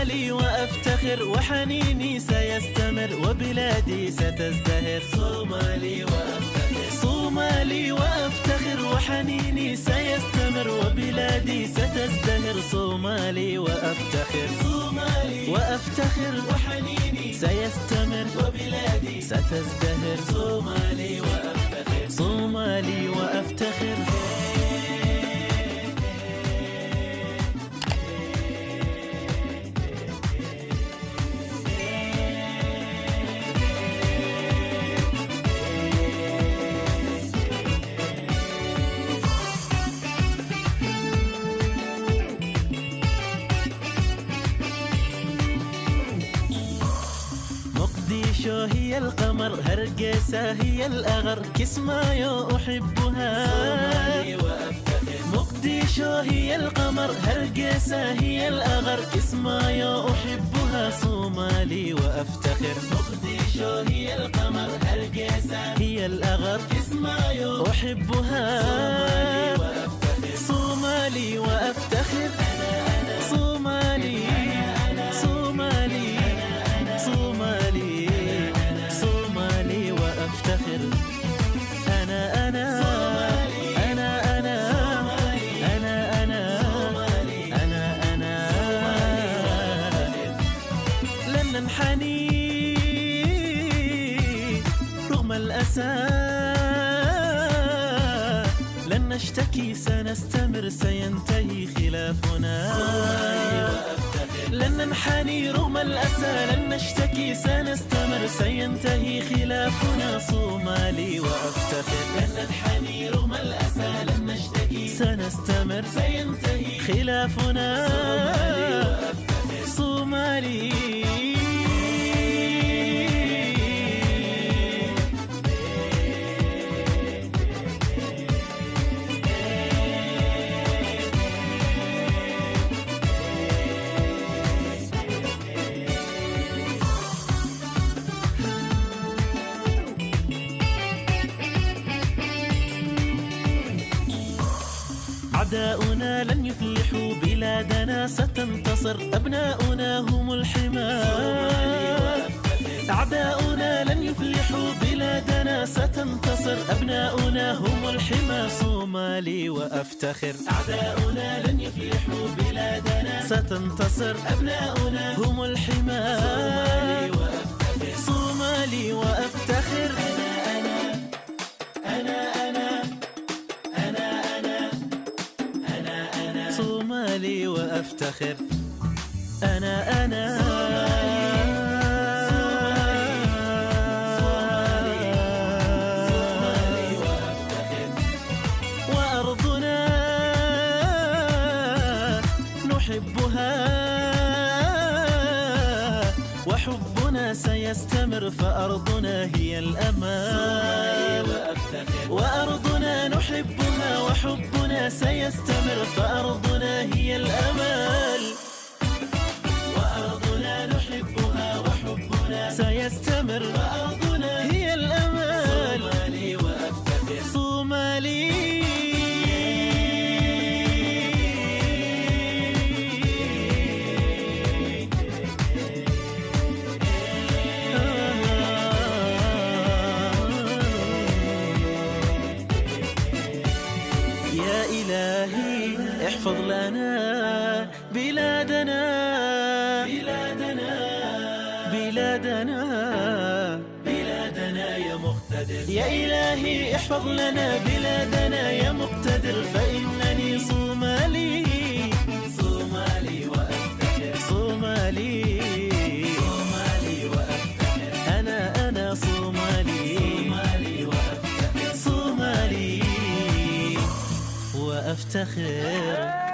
صومالي وأفتخر وحنيني سيستمر وبلادي ستزدهر. صومالي وأفتخر، صومالي وأفتخر وحنيني سيستمر وبلادي ستزدهر. صومالي وأفتخر، صومالي وأفتخر وحنيني سيستمر وبلادي ستزدهر. صومالي وأفتخر، صومالي وأفتخر. مقديشو هي القمر، هرقيسة هي الأغر، كسمايو أحبها. صومالي وأفتخر، مقديشو هي القمر، هرقيسة هي الأغر، كسمايو أحبها. صومالي وأفتخر، مقديشو هي القمر، هرقيسة هي الأغر، كسمايو أحبها. صومالي وأفتخر، صومالي وأفتخر. صومالي، صومالي، صومالي، صومالي وأفتخر. أنا أنا أنا أنا أنا أنا أنا لن ننحني رغم الأسى، لن نشتكي سنستمر سينتهي خلافنا. لن ننحني رغم الأسى، لن نشتكي سنستمر سينتهي خلافنا. صومالي وأفتخر، لن ننحني رغم الأسى، لن نشتكي سنستمر سينتهي خلافنا. صومالي وأفتخر، صومالي. أعداؤنا لن يفلحوا، بلادنا ستنتصر، أبناؤنا هم الحمى. أعداؤنا لن يفلحوا، بلادنا ستنتصر، أبناؤنا هم الحمى. صومالي وأفتخر، أعداؤنا لن يفلحوا، بلادنا ستنتصر، أبناؤنا هم الحمى. صومالي وأفتخر، صومالي وأفتخر. صومالي وأفتخر. أنا أنا صومالي وأفتخر. وأرضنا نحبها، وحبنا سيستمر، فأرضنا هي الأمان. وأرضنا نحبها، وحبنا سيستمر، فأرضنا هي الأمل. وأرضنا نحبها، وحبنا سيستمر، فأرضنا هي الأمل. صومالي وأفتخر، صومالي. يا إلهي احفظ لنا بلادنا، بلادنا، بلادنا، بلادنا يا مقتدر. يا إلهي احفظ لنا بلادنا يا مقتدر، فإنني صومالي. صومالي وأفتخر، صومالي، صومالي وأفتخر. أنا صومالي، صومالي وأفتخر، صومالي وأفتخر.